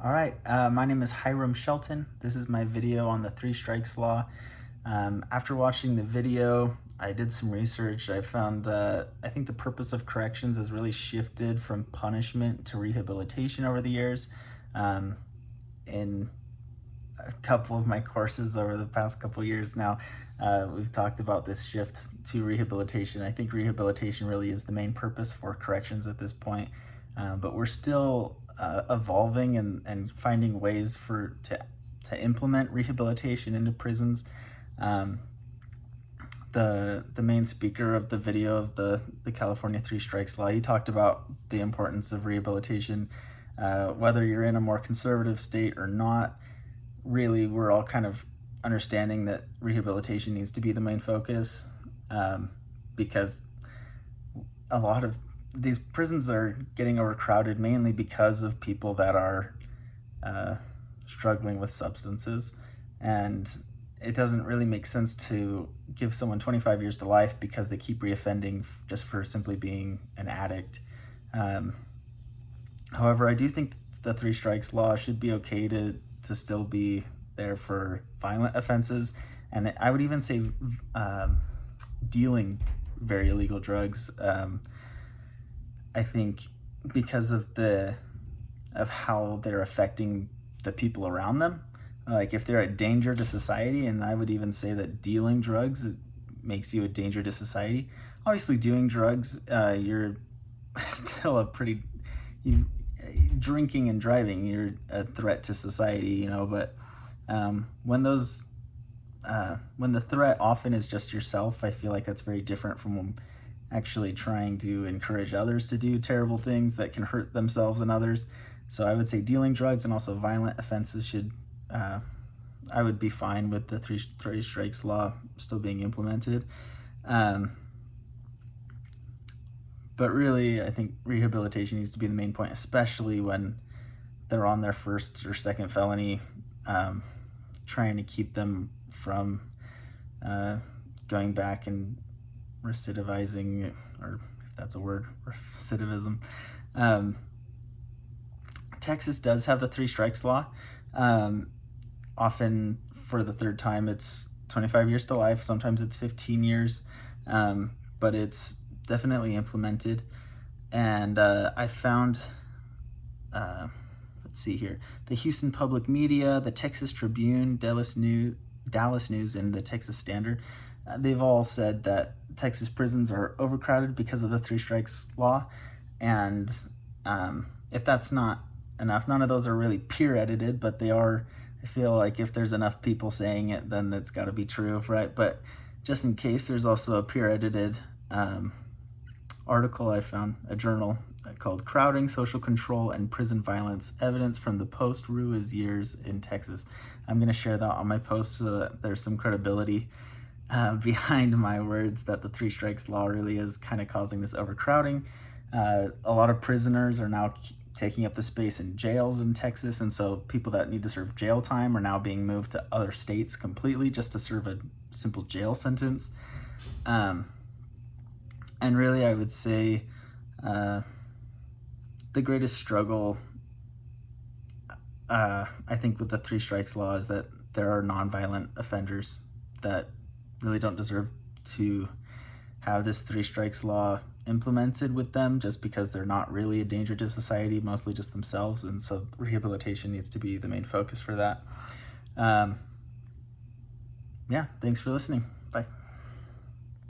All right, my name is Hiram Shelton. This is my video on the three strikes law. After watching the video, I did some research. I found, I think the purpose of corrections has really shifted from punishment to rehabilitation over the years. In a couple of my courses over the past couple of years now, we've talked about this shift to rehabilitation. I think rehabilitation really is the main purpose for corrections at this point, but we're still evolving and finding ways to implement rehabilitation into prisons. Um, the main speaker of the video of the California Three Strikes Law, he talked about the importance of rehabilitation, whether you're in a more conservative state or not. Really, we're all kind of understanding that rehabilitation needs to be the main focus, because a lot of these prisons are getting overcrowded mainly because of people that are struggling with substances, and it doesn't really make sense to give someone 25 years to life because they keep reoffending just for simply being an addict. However, I do think the three strikes law should be okay to still be there for violent offenses, and I would even say dealing very illegal drugs. I think because of how they're affecting the people around them. Like if they're a danger to society, and I would even say that dealing drugs makes you a danger to society. Obviously, doing drugs, you're still you, drinking and driving, you're a threat to society, but when the threat often is just yourself, I feel like that's very different from actually trying to encourage others to do terrible things that can hurt themselves and others. So I would say dealing drugs and also violent offenses I would be fine with the three strikes law still being implemented. But really, I think rehabilitation needs to be the main point, especially when they're on their first or second felony, trying to keep them from going back and recidivizing, or if that's a word, recidivism. Texas does have the three strikes law. Often for the third time, it's 25 years to life. Sometimes it's 15 years, but it's definitely implemented. And I found, let's see here, the Houston Public Media, the Texas Tribune, Dallas News, and the Texas Standard. They've all said that Texas prisons are overcrowded because of the three strikes law. And if that's not enough, none of those are really peer edited, but they are. I feel like if there's enough people saying it, then it's got to be true, right? But just in case, there's also a peer edited article I found, a journal called Crowding, Social Control, and Prison Violence, Evidence from the Post-Ruiz Years in Texas. I'm going to share that on my post so that there's some credibility behind my words that the three strikes law really is kind of causing this overcrowding. A lot of prisoners are now taking up the space in jails in Texas, and so people that need to serve jail time are now being moved to other states completely just to serve a simple jail sentence. And really, I would say the greatest struggle, I think, with the three strikes law is that there are nonviolent offenders that really don't deserve to have this three strikes law implemented with them just because they're not really a danger to society, mostly just themselves. And so rehabilitation needs to be the main focus for that. Yeah, thanks for listening. Bye.